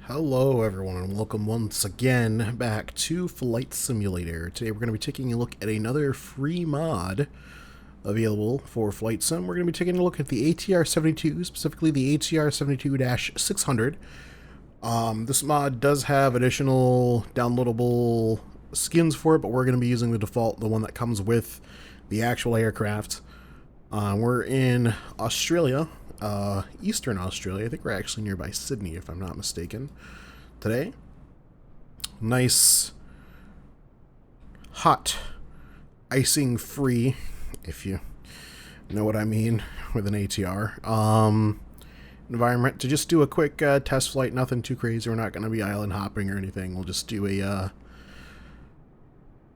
Hello everyone and welcome once again back to Flight Simulator. Today we're going to be taking a look at another free mod available for Flight Sim. We're going to be taking a look at the ATR-72, specifically the ATR-72-600. This mod does have additional downloadable skins for it, but we're going to be using the default, the one that comes with the actual aircraft. We're in Australia. Eastern Australia. I think we're actually nearby Sydney, if I'm not mistaken, today. Nice, hot, icing free, if you know what I mean, with an ATR. Environment to just do a quick test flight, nothing too crazy. We're not going to be island hopping or anything. We'll just do a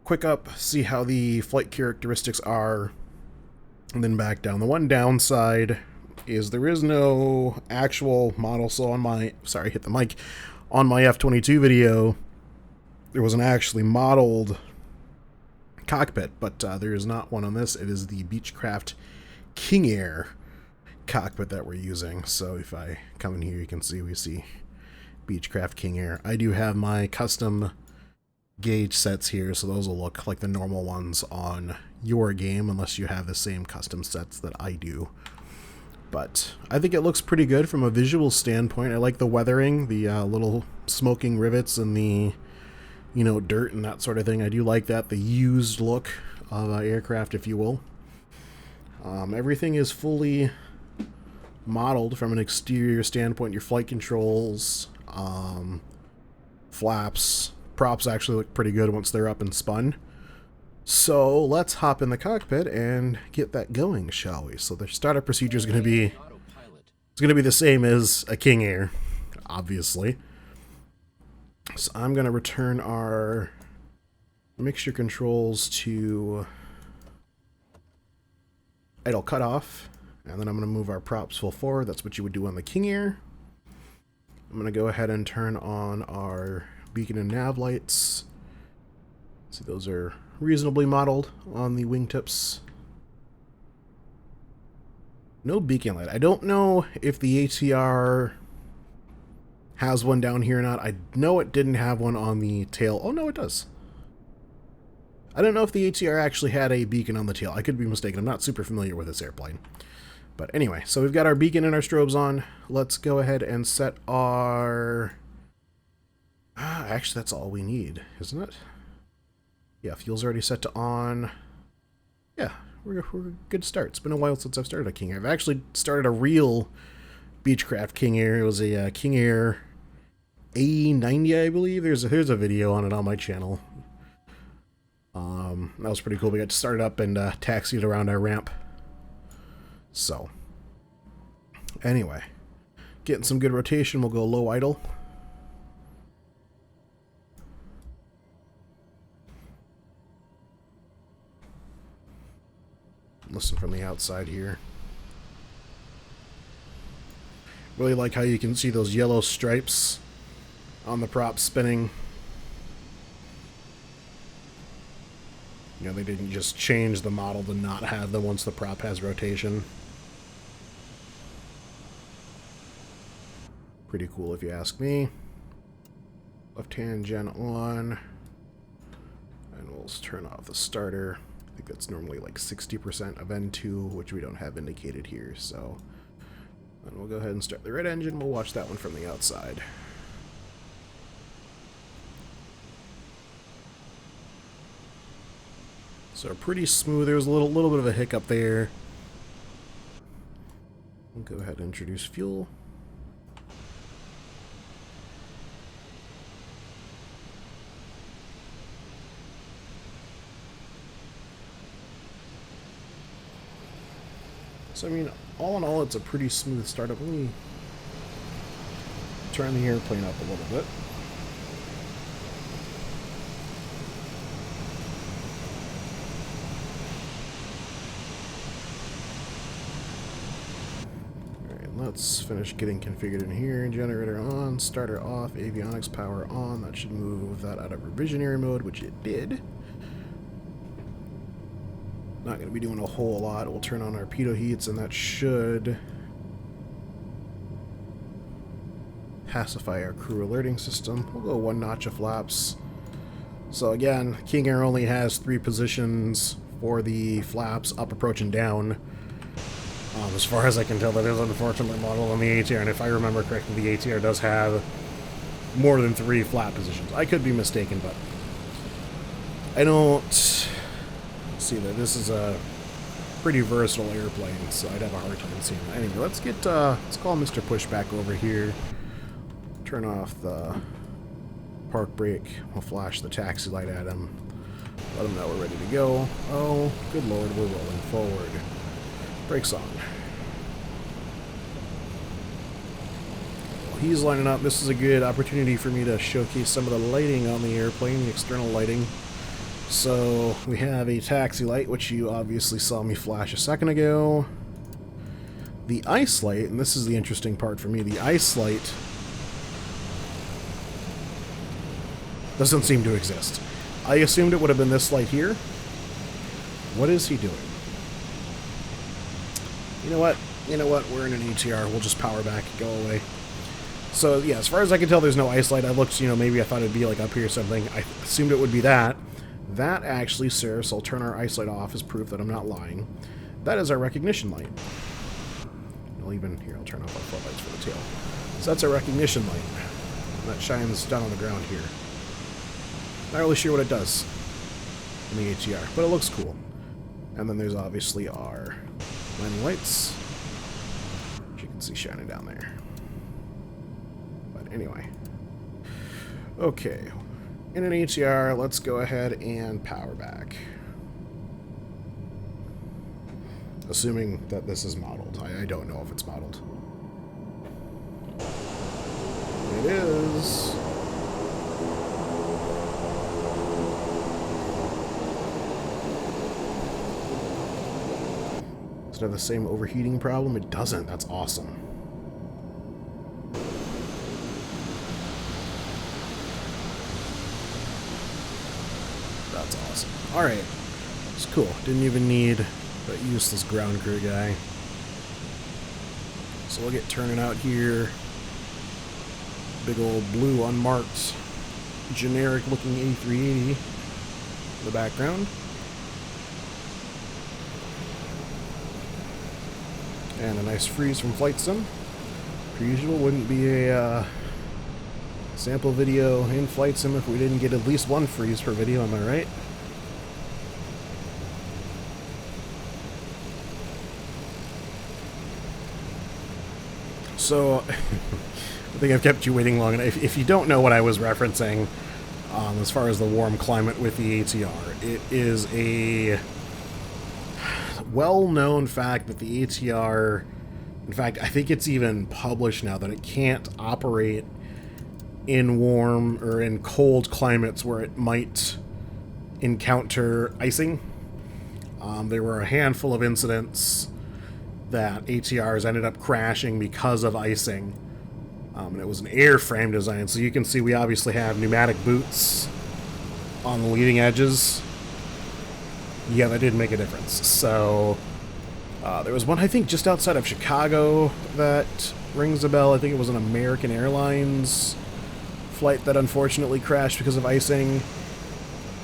quick up, see how the flight characteristics are, and then back down. The one downside is there is no actual model, so on my, sorry, hit the mic, on my F2020 video, there was an actually modeled cockpit, but there is not one on this. It is the Beechcraft King Air cockpit that we're using. So if I come in here, you can see, we see Beechcraft King Air. I do have my custom gauge sets here, so those will look like the normal ones on your game, unless you have the same custom sets that I do. But I think it looks pretty good from a visual standpoint. I like the weathering, the little smoking rivets and the, dirt and that sort of thing. I do like that, the used look of aircraft, if you will. Everything is fully modeled from an exterior standpoint. Your flight controls, flaps, props actually look pretty good once they're up and spun. So let's hop in the cockpit and get that going, shall we? So the startup procedure is going to be the same as a King Air, obviously. So I'm going to return our mixture controls to idle cutoff, and then I'm going to move our props full forward. That's what you would do on the King Air. I'm going to go ahead and turn on our beacon and nav lights. See, those are reasonably modeled on the wingtips. No beacon light. I don't know if the ATR has one down here or not. I know it didn't have one on the tail. Oh, no, it does. I don't know if the ATR actually had a beacon on the tail. I could be mistaken. I'm not super familiar with this airplane. But anyway, so we've got our beacon and our strobes on. Let's go ahead and set our... actually, that's all we need, isn't it? Yeah, fuel's already set to on. Yeah, we're good to start. It's been a while since I've started a King Air. I've actually started a real Beechcraft King Air. It was a King Air A90, I believe. There's a video on it on my channel. That was pretty cool. We got to start it up and taxi it around our ramp. So, anyway, getting some good rotation. We'll go low idle. Listen from the outside here. Really like how you can see those yellow stripes on the prop spinning. They didn't just change the model to not have them once the prop has rotation. Pretty cool if you ask me. Left-hand gen on. And we'll turn off the starter. I think that's normally like 60% of N2, which we don't have indicated here, so then we'll go ahead and start the red engine. We'll watch that one from the outside. So pretty smooth. There was a little bit of a hiccup there. We'll go ahead and introduce fuel. So, I mean, all in all, it's a pretty smooth startup. Let me turn the airplane up a little bit. Alright, let's finish getting configured in here. Generator on, starter off, avionics power on. That should move that out of revisionary mode, which it did. Not going to be doing a whole lot. We'll turn on our pitot heats, and that should pacify our crew alerting system. We'll go 1 notch of flaps. So again, King Air only has 3 positions for the flaps, up, approach, and down. As far as I can tell, that is unfortunately modeled on the ATR, and if I remember correctly, the ATR does have more than 3 flap positions. I could be mistaken, but I don't see that. This is a pretty versatile airplane, so I'd have a hard time seeing that. Anyway, let's call Mr. Pushback over here. Turn off the park brake. We'll flash the taxi light at him. Let him know we're ready to go. Oh, good lord, we're rolling forward. Brakes on. While he's lining up, this is a good opportunity for me to showcase some of the lighting on the airplane, the external lighting. So we have a taxi light, which you obviously saw me flash a second ago. The ice light, and this is the interesting part for me, the ice light doesn't seem to exist. I assumed it would have been this light here. What is he doing? You know what? We're in an ATR. We'll just power back and go away. So, yeah, as far as I can tell, there's no ice light. I looked, maybe I thought it'd be, like, up here or something. I assumed it would be that. That actually serves, so I'll turn our ice light off as proof that I'm not lying. That is our recognition light. I'll turn off our floodlights for the tail. So that's our recognition light. That shines down on the ground here. Not really sure what it does in the ATR, but it looks cool. And then there's obviously our landing lights, which you can see shining down there. But anyway. Okay. In an ATR, let's go ahead and power back. Assuming that this is modeled. I don't know if it's modeled. It is. Does it have the same overheating problem? It doesn't. That's awesome. That's awesome. Alright. It's cool. Didn't even need that useless ground crew guy. So we'll get turning out here. Big old blue unmarked generic looking A380 in the background. And a nice freeze from Flight Sim. Per usual, wouldn't be a sample video in Flight Sim if we didn't get at least one freeze per video, am I right? So, I think I've kept you waiting long enough. If you don't know what I was referencing, as far as the warm climate with the ATR, it is a well-known fact that the ATR, in fact, I think it's even published now that it can't operate in warm or in cold climates where it might encounter icing. There were a handful of incidents that ATRs ended up crashing because of icing. And it was an airframe design, so you can see we obviously have pneumatic boots on the leading edges. Yeah, that did make a difference. So, there was one, I think, just outside of Chicago that rings a bell. I think it was an American Airlines flight that unfortunately crashed because of icing.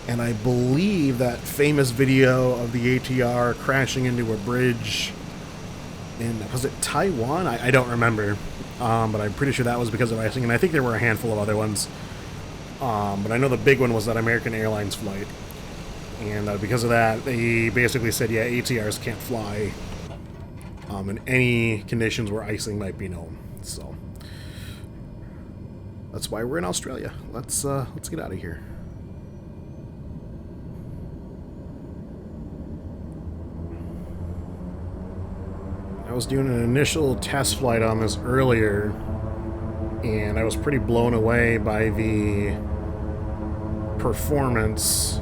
And I believe that famous video of the ATR crashing into a bridge in, was it Taiwan? I don't remember. But I'm pretty sure that was because of icing. And I think there were a handful of other ones. But I know the big one was that American Airlines flight. And because of that, they basically said, yeah, ATRs can't fly in any conditions where icing might be known. So that's why we're in Australia. Let's get out of here. I was doing an initial test flight on this earlier, and I was pretty blown away by the performance.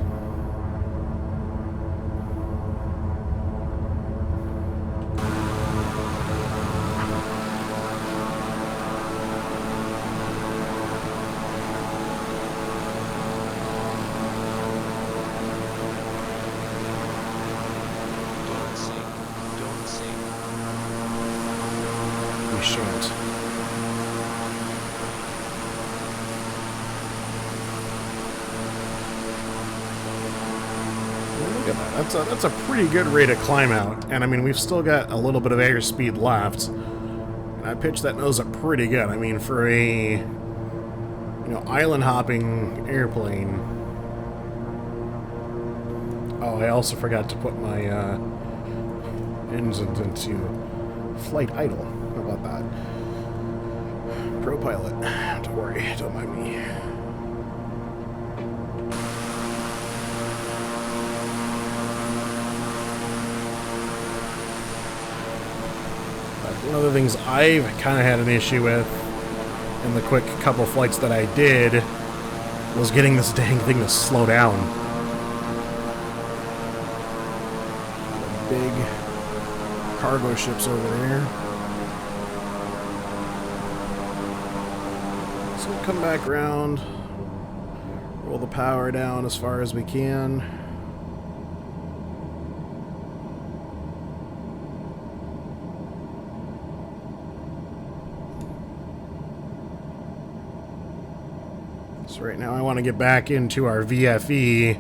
Look at that. That's a pretty good rate of climb out. And I mean, we've still got a little bit of airspeed left. And I pitched that nose up pretty good. I mean, for a, you know, island hopping airplane. Oh, I also forgot to put my engines into flight idle. How about that? Pro pilot. Don't worry, don't mind me. One of the things I've kind of had an issue with in the quick couple flights that I did was getting this dang thing to slow down. Big cargo ships over there. So we'll come back around, roll the power down as far as we can. So right now I want to get back into our VFE,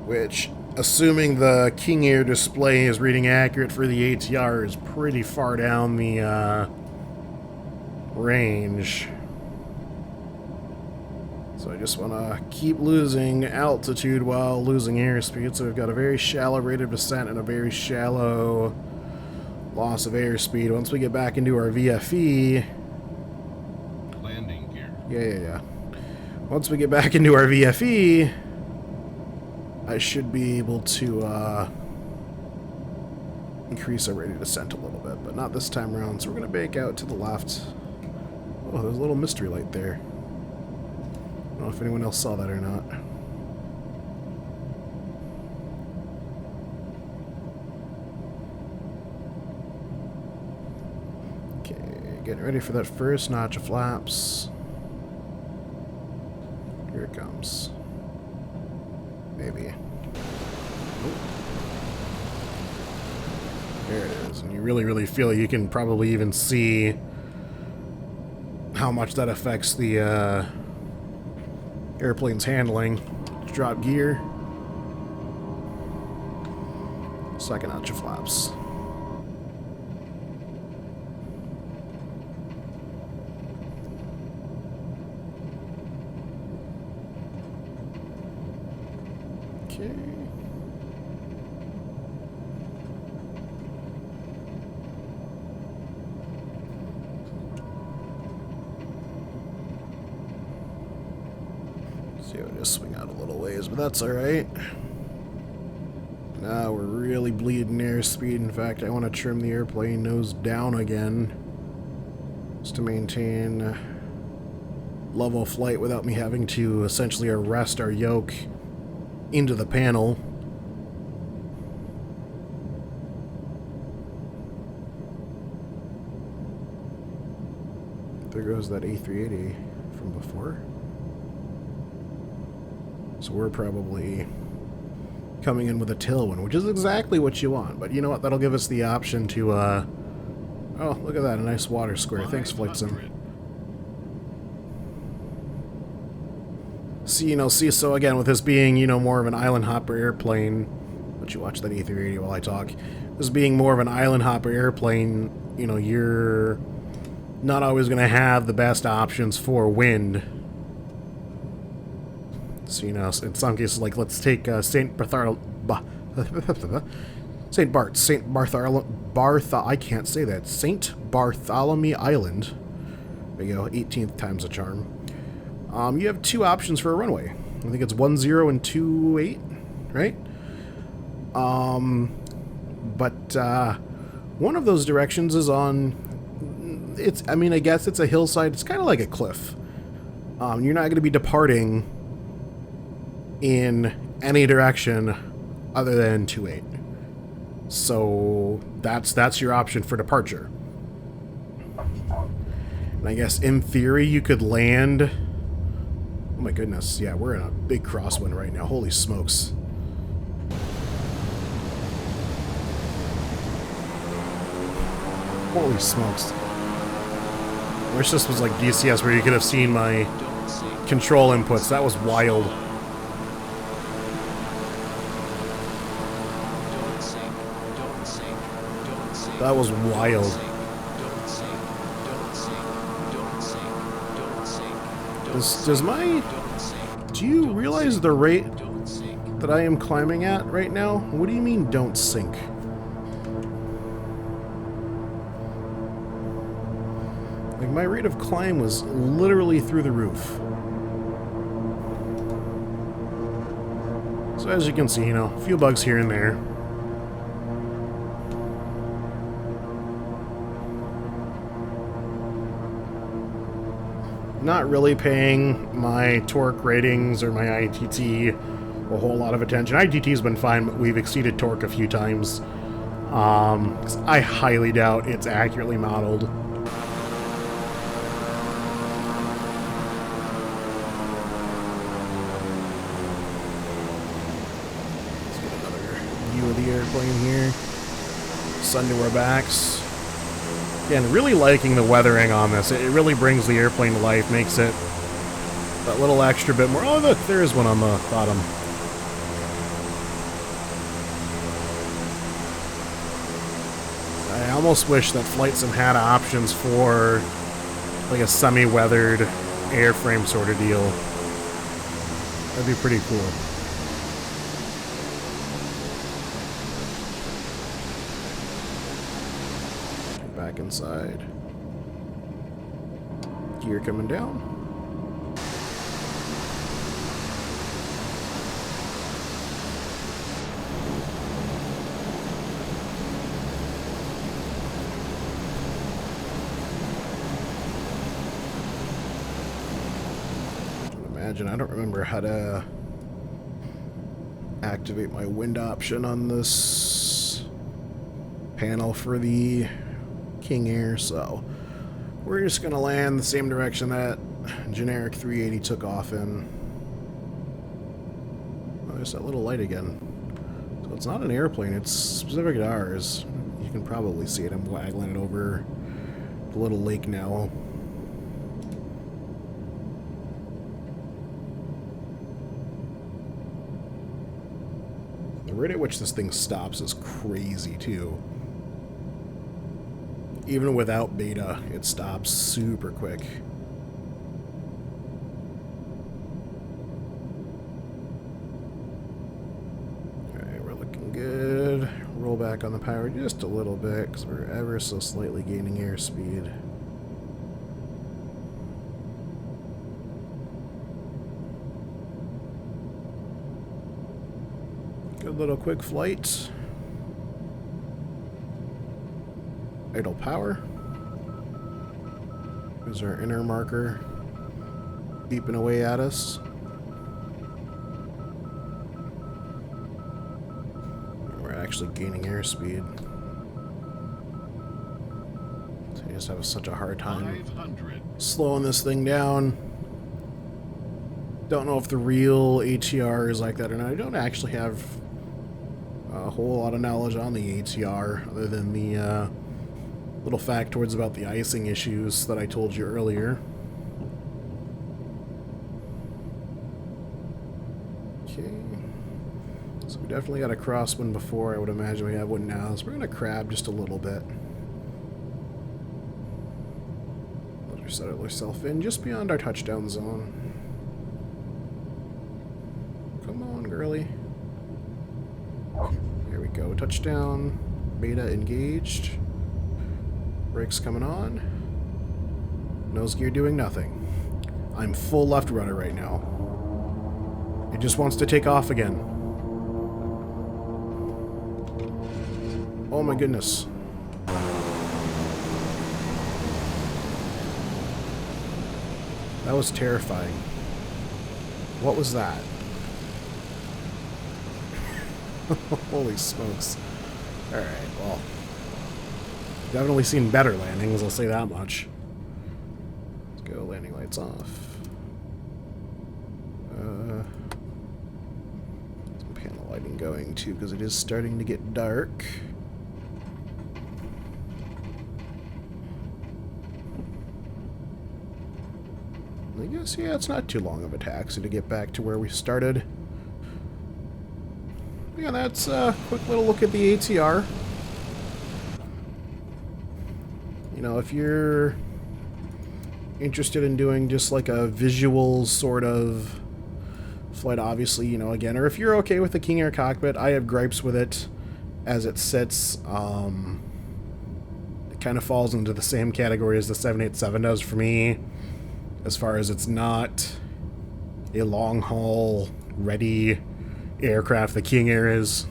which, assuming the King Air display is reading accurate for the ATR, is pretty far down the range. So I just want to keep losing altitude while losing airspeed. So we've got a very shallow rate of descent and a very shallow loss of airspeed. Once we get back into our VFE... Landing gear. Yeah. Once we get back into our VFE, I should be able to increase our rate of descent a little bit, but not this time around. So we're going to bake out to the left. Oh, there's a little mystery light there. I don't know if anyone else saw that or not. Okay, getting ready for that first notch of flaps. Here it comes. Maybe. Oh. There it is. And you really feel you can probably even see how much that affects the airplane's handling. Drop gear. Second notch of flaps. Okay. See, I'll just swing out a little ways, but that's alright. Now we're really bleeding airspeed. In fact, I want to trim the airplane nose down again, just to maintain level flight without me having to essentially arrest our yoke into the panel. There goes that A380 from before. So we're probably coming in with a tailwind, which is exactly what you want. But you know what? That'll give us the option to, oh, look at that. A nice water square. Thanks, Flight Sim. So again, with this being, you know, more of an island hopper airplane, let you watch that A380 while I talk. This being more of an island hopper airplane, you know, you're not always going to have the best options for wind. So, you know, in some cases, like, let's take St. Bartholomew Island. There you go, 18th time's a charm. You have two options for a runway. I think it's 10 and 28, right? But one of those directions is on... I guess it's a hillside. It's kind of like a cliff. You're not going to be departing in any direction other than 28. So that's your option for departure. And I guess in theory you could land... Oh my goodness, yeah, we're in a big crosswind right now. Holy smokes. Holy smokes. I wish this was like DCS where you could have seen my control inputs. That was wild. That was wild. Do you realize the rate that I am climbing at right now? What do you mean, don't sink? Like, my rate of climb was literally through the roof. So as you can see, you know, a few bugs here and there. Not really paying my torque ratings or my ITT a whole lot of attention. ITT's been fine, but we've exceeded torque a few times. 'Cause I highly doubt it's accurately modeled. Let's get another view of the airplane here. Sun to our backs. Again, really liking the weathering on this. It really brings the airplane to life, makes it that little extra bit more. Oh, look, there is one on the bottom. I almost wish that Flight Sim had options for like a semi-weathered airframe sort of deal. That'd be pretty cool. Back inside. Gear coming down. I don't remember how to activate my wind option on this panel for the King Air, so we're just gonna land the same direction that generic 380 took off in. Oh, there's that little light again. So it's not an airplane, it's specific to ours. You can probably see it. I'm waggling it over the little lake now. The rate at which this thing stops is crazy, too. Even without beta, it stops super quick. Alright, we're looking good. Roll back on the power just a little bit, because we're ever so slightly gaining airspeed. Good little quick flight. Idle power. There's our inner marker beeping away at us. We're actually gaining airspeed. So you just have such a hard time slowing this thing down. Don't know if the real ATR is like that or not. I don't actually have a whole lot of knowledge on the ATR other than the little factoids about the icing issues that I told you earlier. Okay. So we definitely got a crosswind before. I would imagine we have one now. So we're going to crab just a little bit. Let her settle herself in just beyond our touchdown zone. Come on, girly. Here we go. Touchdown. Beta engaged. Brakes coming on. Nose gear doing nothing. I'm full left rudder right now. It just wants to take off again. Oh my goodness. That was terrifying. What was that? Holy smokes. Alright, well. Definitely seen better landings, I'll say that much. Let's go, landing lights off. Some panel lighting going too, because it is starting to get dark. I guess, yeah, it's not too long of a taxi to get back to where we started. Yeah, that's a quick little look at the ATR. You know, if you're interested in doing just like a visual sort of flight, obviously, you know, again, or if you're okay with the King Air cockpit, I have gripes with it as it sits. It kind of falls into the same category as the 787 does for me, as far as it's not a long-haul ready aircraft. The King Air is.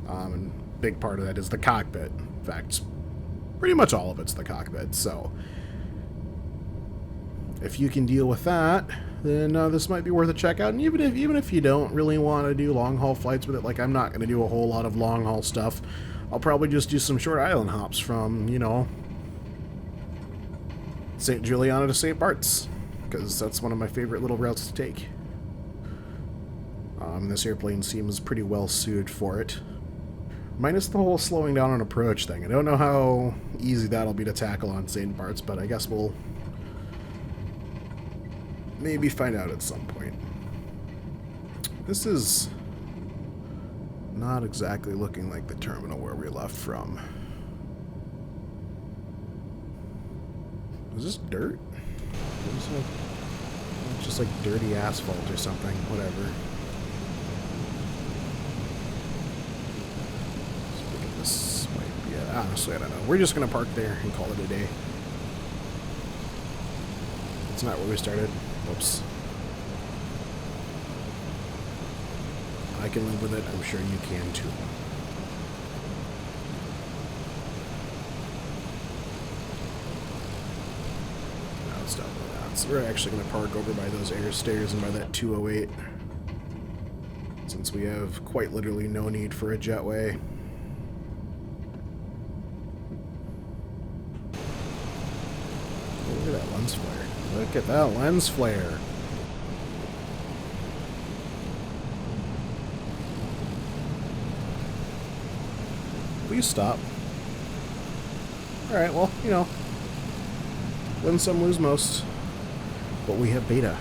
And a big part of that is the cockpit. In fact, pretty much all of it's the cockpit, so if you can deal with that, then this might be worth a check out. And even if you don't really want to do long haul flights with it, like I'm not going to do a whole lot of long haul stuff. I'll probably just do some short island hops from, you know, St. Juliana to St. Bart's, because that's one of my favorite little routes to take. This airplane seems pretty well suited for it. Minus the whole slowing down on approach thing. I don't know how easy that'll be to tackle on St. Bart's, but I guess we'll maybe find out at some point. This is not exactly looking like the terminal where we left from. Is this dirt? Is this just like dirty asphalt or something? Whatever. This might be it. Honestly, I don't know. We're just going to park there and call it a day. It's not where we started. Whoops. I can live with it. I'm sure you can too. No, it's not that. So we're actually going to park over by those air stairs and by that 208. Since we have quite literally no need for a jetway. Look at that lens flare. Look at that lens flare. Please stop. Alright, well, you know. Win some, lose most. But we have beta.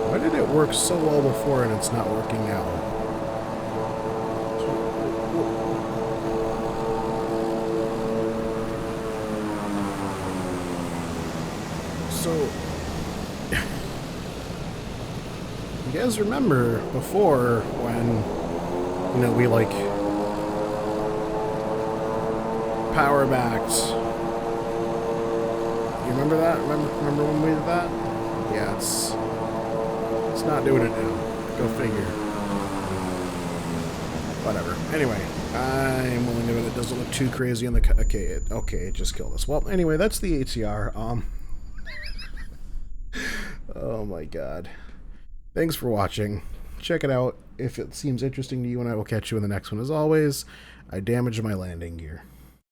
Why did it work so well before and it's not working now? So, you guys remember before when, you know, we like power backed? You remember that? Remember when we did that? Yeah, it's not doing it now. Go figure. Whatever. Anyway, I'm willing to admit it doesn't look too crazy on the... Okay, it just killed us. Well, anyway, that's the ATR. Oh my god. Thanks for watching. Check it out if it seems interesting to you, and I will catch you in the next one. As always, I damaged my landing gear.